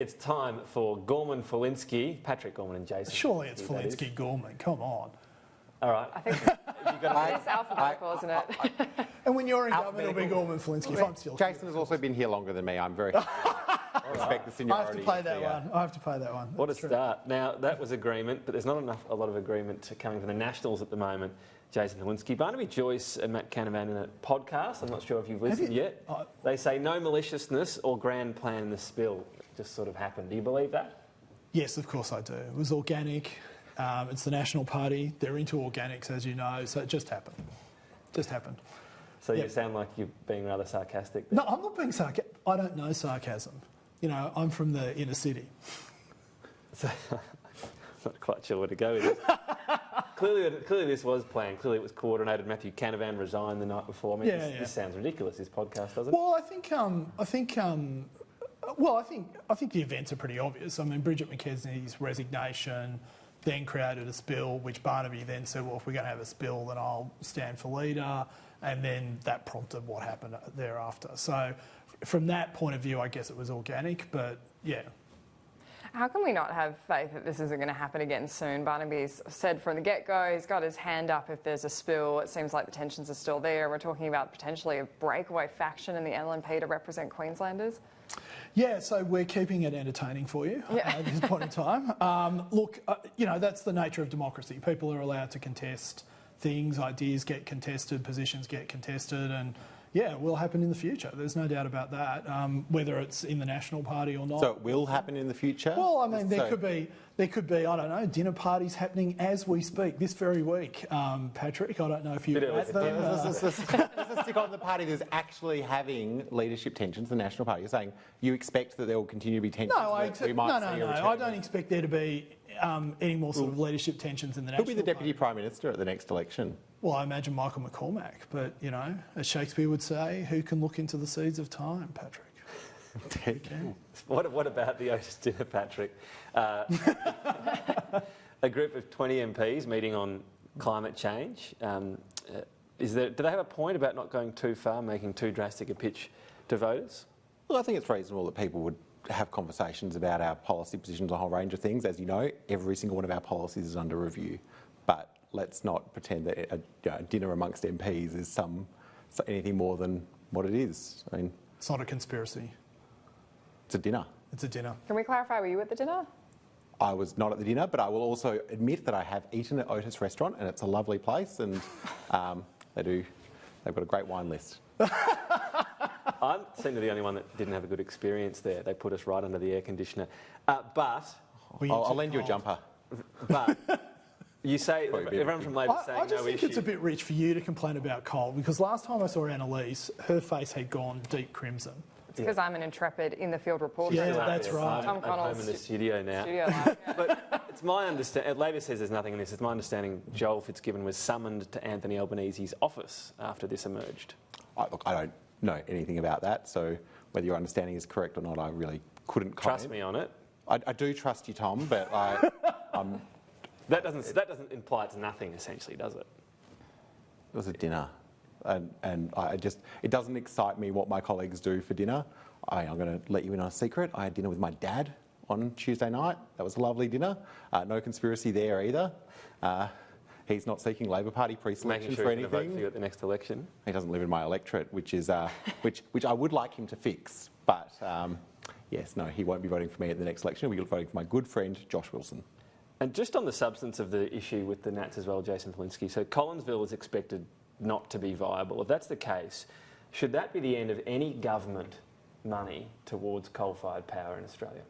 It's time for Falinksi, Patrick Gorman and Jason. Surely it's Falinski-Gorman, come on. All right. I think it's alphabetical, isn't it? And when you're in government, it'll be Gorman-Falinski if I'm still Jason has also been here longer than me. I'm very respect the seniority. I have to play that one. I have to play that one. What a start. Now, that was agreement, but there's not a lot of agreement coming from the Nationals at the moment. Jason Falinksi, Barnaby Joyce and Matt Canavan in a podcast. I'm not sure if you've listened yet. They say no maliciousness or grand plan in the spill. It just sort of happened. Do you believe that? Yes, of course I do. It was organic. It's the National Party. They're into organics, as you know, so it just happened. Just happened. So you sound like you're being rather sarcastic there. No, I'm not being sarcastic. I don't know sarcasm. You know, I'm from the inner city. So, I'm not quite sure where to go with this. Clearly this was planned. Clearly it was coordinated. Matthew Canavan resigned the night before. I mean, this sounds ridiculous, this podcast, doesn't it? Well, I think the events are pretty obvious. I mean, Bridget McKesney's resignation then created a spill, which Barnaby then said, well, if we're going to have a spill, then I'll stand for leader. And then that prompted what happened thereafter. So from that point of view, I guess it was organic, but yeah. How can we not have faith that this isn't going to happen again soon? Barnaby's said from the get-go, he's got his hand up if there's a spill. It seems like the tensions are still there. We're talking about potentially a breakaway faction in the LNP to represent Queenslanders. Yeah, so we're keeping it entertaining for you at this point in time. Look, that's the nature of democracy. People are allowed to contest things, ideas get contested, positions get contested, and it will happen in the future. There's no doubt about that, whether it's in the National Party or not. So it will happen in the future? Well, I mean, there could be, I don't know, dinner parties happening as we speak this very week. Patrick, I don't know if you're at them. Let's stick on the party that's actually having leadership tensions, the National Party. You're saying you expect that there will continue to be tensions? No, I don't expect there to be any more sort of leadership tensions in the National Party. Who'll be the Deputy Prime Minister at the next election? Well, I imagine Michael McCormack, but, as Shakespeare would say, who can look into the seeds of time, Patrick? What about the Otis dinner, Patrick? A group of 20 MPs meeting on climate change. Do they have a point about not going too far, making too drastic a pitch to voters? Well, I think it's reasonable that people would have conversations about our policy positions, a whole range of things. As you know, every single one of our policies is under review. But let's not pretend that a dinner amongst MPs is anything more than what it is. I mean, it's not a conspiracy. It's a dinner. It's a dinner. Can we clarify, were you at the dinner? I was not at the dinner, but I will also admit that I have eaten at Otis Restaurant, and it's a lovely place, and they've got a great wine list. I seem to be the only one that didn't have a good experience there. They put us right under the air conditioner. But I'll lend you a jumper. But you say everyone from Labor saying I just think it's a bit rich for you to complain about cold, because last time I saw Annalise, her face had gone deep crimson. It's because I'm an intrepid in-the-field reporter. Yeah, that's right. Tom Connell's home in the studio now. But it's my understanding, Labor says there's nothing in this, it's my understanding Joel Fitzgibbon was summoned to Anthony Albanese's office after this emerged. Look, I don't know anything about that, so whether your understanding is correct or not, I really couldn't comment. Trust me on it. I do trust you, Tom, but That doesn't imply it's nothing, essentially, does it? It was a dinner. And it doesn't excite me what my colleagues do for dinner. I'm going to let you in on a secret. I had dinner with my dad on Tuesday night. That was a lovely dinner. No conspiracy there either. He's not seeking Labor Party pre-selection for anything. Making sure he's going to vote for you at the next election. He doesn't live in my electorate, which I would like him to fix. But yes, no, he won't be voting for me at the next election. He'll be voting for my good friend Josh Wilson. And just on the substance of the issue with the Nats as well, Jason Falinksi, so Collinsville is expected not to be viable. If that's the case, should that be the end of any government money towards coal-fired power in Australia?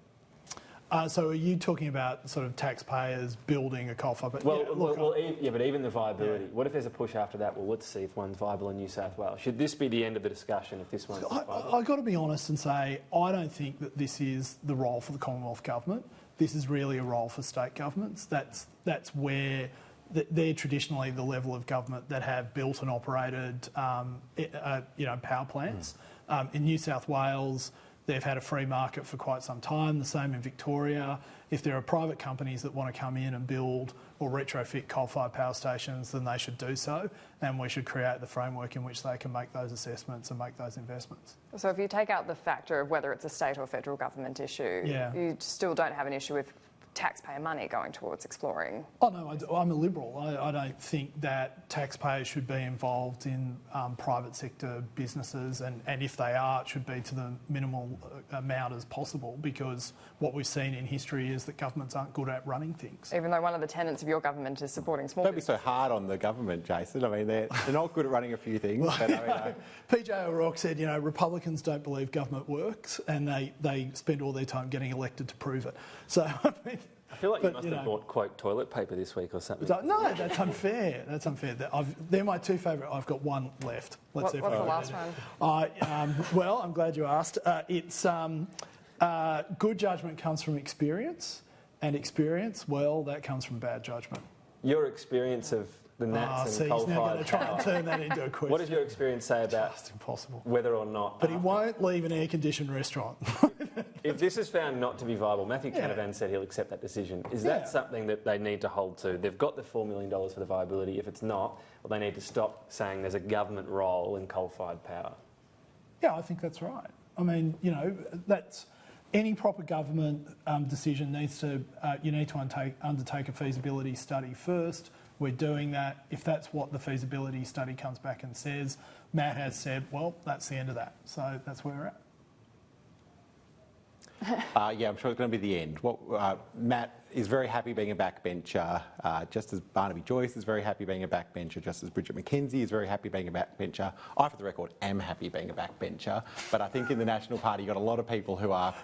So are you talking about sort of taxpayers building a coal-fired power? But even the viability. What if there's a push after that? Well, let's see if one's viable in New South Wales. Should this be the end of the discussion if this one's not viable? I've got to be honest and say I don't think that this is the role for the Commonwealth Government. This is really a role for state governments. That's where they're traditionally the level of government that have built and operated, power plants. In New South Wales, They've had a free market for quite some time, the same in Victoria. If there are private companies that want to come in and build or retrofit coal-fired power stations, then they should do so, and we should create the framework in which they can make those assessments and make those investments. So if you take out the factor of whether it's a state or federal government issue, you still don't have an issue with taxpayer money going towards exploring? Oh no, I'm a Liberal. I don't think that taxpayers should be involved in private sector businesses, and if they are, it should be to the minimal amount as possible, because what we've seen in history is that governments aren't good at running things. Even though one of the tenets of your government is supporting small Don't be so hard on the government, Jason. I mean, they're not good at running a few things. But, PJ O'Rourke said, Republicans don't believe government works, and they spend all their time getting elected to prove it. So, I feel like you must have bought, quote, toilet paper this week or something. No, that's unfair. That's unfair. They're my two favourite. I've got one left. What's the last one? Well, I'm glad you asked. It's good judgment comes from experience, and experience, well, that comes from bad judgment. Your experience of the Nats and coal-fired he's now going to try and turn that into a question. What does your experience say about Just impossible. whether or not... But he won't leave an air-conditioned restaurant. If this is found not to be viable, Matthew Canavan said he'll accept that decision. Is that something that they need to hold to? They've got the $4 million for the viability. If it's not, well, they need to stop saying there's a government role in coal-fired power. Yeah, I think that's right. I mean, that's... Any proper government decision needs to... you need to undertake a feasibility study first. We're doing that. If that's what the feasibility study comes back and says, Matt has said, well, that's the end of that. So that's where we're at. Yeah, I'm sure it's going to be the end. Matt is very happy being a backbencher, just as Barnaby Joyce is very happy being a backbencher, just as Bridget McKenzie is very happy being a backbencher. I, for the record, am happy being a backbencher, but I think in the National Party you've got a lot of people who are,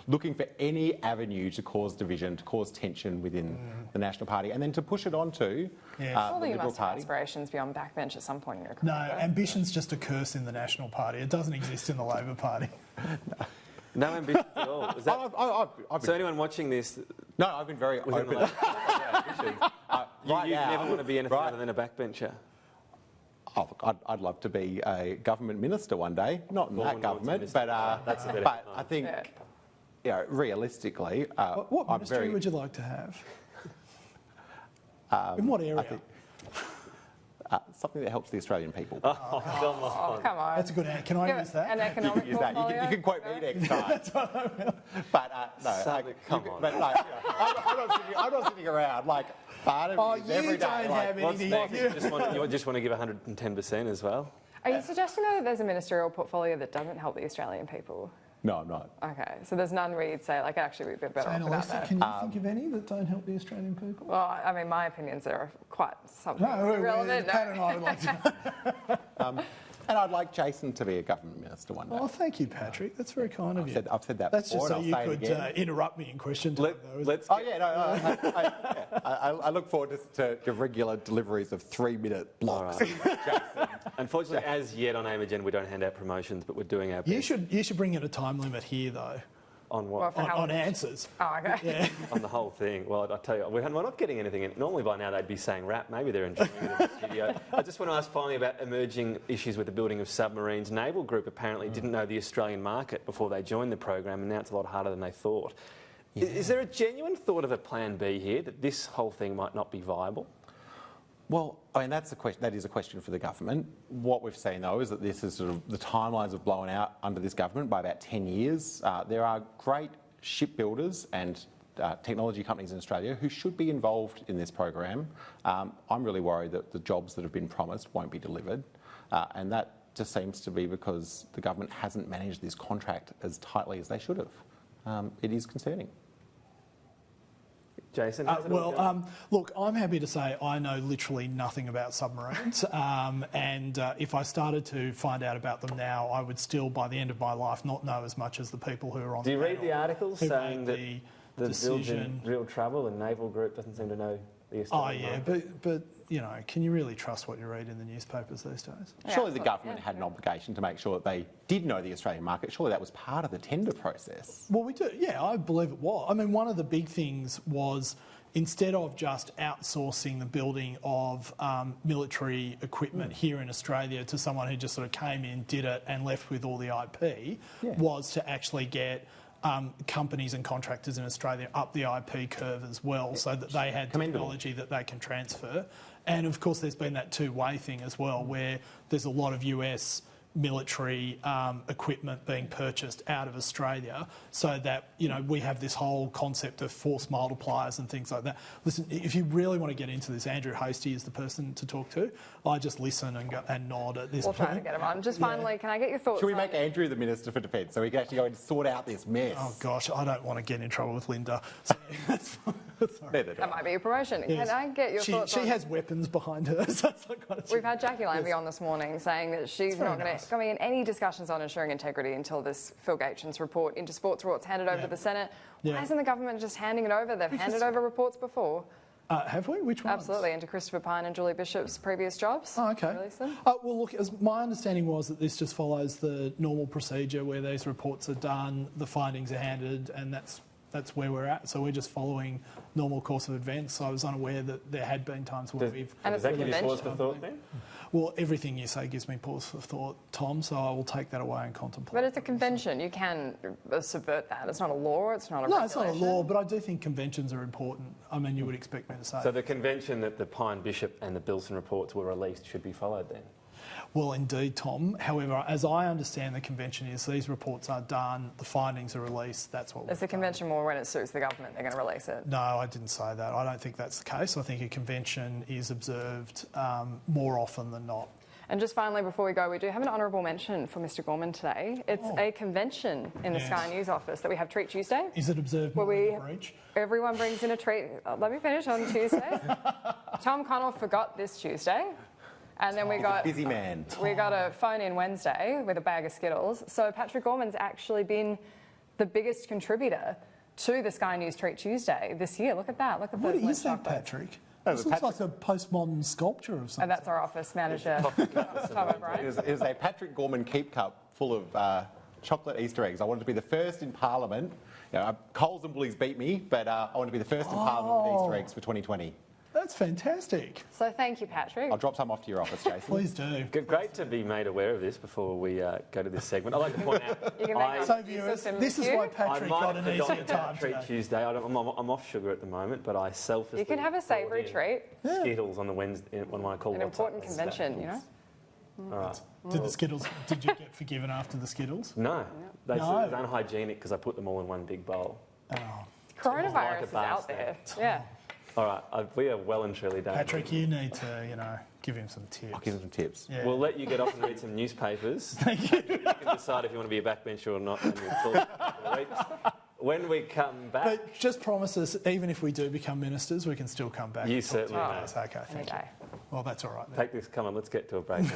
looking for any avenue to cause division, to cause tension within the National Party, and then to push it onto the Surely you Liberal must have Party. aspirations beyond backbench at some point in your No, career. ambition's just a curse in the National Party. It doesn't exist in the Labor Party. No ambition at all. Is that... I've been, So anyone watching this... no, I've been very open. You'd never want to be anything other than a backbencher. Oh, look, I'd love to be a government minister one day. Not in that government, but that's a bit but I think, realistically, What I'm ministry very. would you like to have? In what area? I think, something that helps the Australian people. Oh, come on. Come on. That's a good answer. Can I use that? An economic Use that. portfolio? You can quote me next time. But no, Come on. But no, I'm not sitting around like part of it is every you day. don't Like, have What's anything. next? You just want to give 110% as well? Are you suggesting though that there's a ministerial portfolio that doesn't help the Australian people? no, I'm not. Okay, so there's none where you'd say, actually we'd be better off Jane without Alisa, that. can you think of any that don't help the Australian people? Well, I mean, my opinions are quite something No, irrelevant. Pat and I would like to. And I'd like Jason to be a government minister one day. Oh, thank you, Patrick. That's very kind of you. I've said that That's before, just so and you I'll say it could again. interrupt me in question time, though. Isn't it? Let's Oh yeah, no, I look forward to regular deliveries of 3-minute blocks. Unfortunately, as yet on AIM Agenda, we don't hand out promotions, but we're doing our best. You should bring in a time limit here, though, On what? Well, for how on long? answers. Oh, okay. Yeah. On the whole thing. Well, I tell you, we're not getting anything in. Normally by now they'd be saying rap. Maybe they're enjoying it in the studio. I just want to ask finally about emerging issues with the building of submarines. Naval Group apparently didn't know the Australian market before they joined the program, and now it's a lot harder than they thought. Yeah. Is there a genuine thought of a plan B here, that this whole thing might not be viable? Well, I mean, that's the question. That is a question for the government. What we've seen, though, is that this is sort of the timelines have blown out under this government by about 10 years. There are great shipbuilders and technology companies in Australia who should be involved in this program. I'm really worried that the jobs that have been promised won't be delivered, and that just seems to be because the government hasn't managed this contract as tightly as they should have. It is concerning. Jason? how's it all going? Look, I'm happy to say I know literally nothing about submarines, and if I started to find out about them now, I would still, by the end of my life, not know as much as the people who are on. Do you the read panel the articles who saying that made the build's in decision. real trouble and Naval Group doesn't seem to know the Oh Australian yeah, market? but can you really trust what you read in the newspapers these days? Yeah, Surely the absolutely. government had an obligation to make sure that they did know the Australian market. Surely that was part of the tender process. Well, we do. Yeah, I believe it was. I mean, one of the big things was instead of just outsourcing the building of military equipment here in Australia to someone who just sort of came in, did it and left with all the IP, was to actually get companies and contractors in Australia up the IP curve as well, so that they had technology that they can transfer. And of course there's been that two-way thing as well, where there's a lot of US military equipment being purchased out of Australia, so that, you know, we have this whole concept of force multipliers and things like that. Listen, if you really want to get into this, Andrew Hastie is the person to talk to. I just listen and go, and nod at this We'll point. try to get him on. Just finally, can I get your thoughts? Should we make Andrew the Minister for Defence so we can actually go and sort out this mess? Oh gosh, I don't want to get in trouble with Linda. So that's fine. That might be a promotion. Yes. Can I get your thoughts She on... has weapons behind her. So that's like kind of We've had Jackie Lambie on this morning saying that she's very not going nice. to be in any discussions on ensuring integrity until this Phil Gatchen's report into Sports Report's handed over to the Senate. Why isn't the government just handing it over? They've handed over reports before. Have we? Which ones? Absolutely, into Christopher Pyne and Julie Bishop's previous jobs. Oh, okay. Release them. Well, look, as my understanding was that this just follows the normal procedure where these reports are done, the findings are handed, and that's where we're at. So we're just following normal course of events. So I was unaware that there had been times where we've... And Does that give you pause for thought then? Well, everything you say gives me pause for thought, Tom, so I will take that away and contemplate. But it's a convention. You can subvert that. It's not a law. It's not a No, it's not a regulation. law, but I do think conventions are important. I mean, you would expect me to say. So the convention that the Pyne, Bishop and the Bilson reports were released should be followed then? Well, indeed, Tom. However, as I understand the convention is, these reports are done, the findings are released, that's what we've Is the convention more when it suits the government, they're going to release it? No, I didn't say that. I don't think that's the case. I think a convention is observed more often than not. And just finally, before we go, we do have an honourable mention for Mr Gorman today. It's a convention in the Sky News office that we have Treat Tuesday. Is it observed more than the breach? Everyone brings in a treat. Let me finish on Tuesday. Tom Connell forgot this Tuesday. And then we got busy man. We got a phone in Wednesday with a bag of Skittles. So Patrick Gorman's actually been the biggest contributor to the Sky News Treat Tuesday this year. Look at that. Look at What those is that, chocolates. Patrick? This looks like a postmodern sculpture of something. And that's our office manager, Tom O'Brien. It was a Patrick Gorman keep cup full of chocolate Easter eggs. I wanted to be the first in Parliament. You know, Coles and Woolies beat me, but I want to be the first in Parliament with Easter eggs for 2020. That's fantastic. So thank you, Patrick. I'll drop some off to your office, Jason. Please do. Great to be made aware of this before we go to this segment. I'd like to point out... You can make So viewers, this is why Patrick got an easier time Treat today. Tuesday. I'm off sugar at the moment, but I selfishly... You can have a savoury treat. Skittles on the Wednesday, on my call. An important convention, you know? All right. Did the Skittles? Did you get forgiven after the Skittles? No. They No. said it was unhygienic because I put them all in one big bowl. Coronavirus like a is bar out there. Yeah. All right. We are well and truly done. Patrick, you need to, you know, give him some tips. I'll give him some tips. Yeah. We'll let you get off and read some newspapers. Thank you. You can decide if you want to be a backbencher or not. And we'll talk in a couple of weeks. When we come back... But just promise us, even if we do become ministers, we can still come back. You and talk to certainly you may. guys. Okay, thank you. Okay. Well, that's all right then. Take this. Come on, let's get to a break.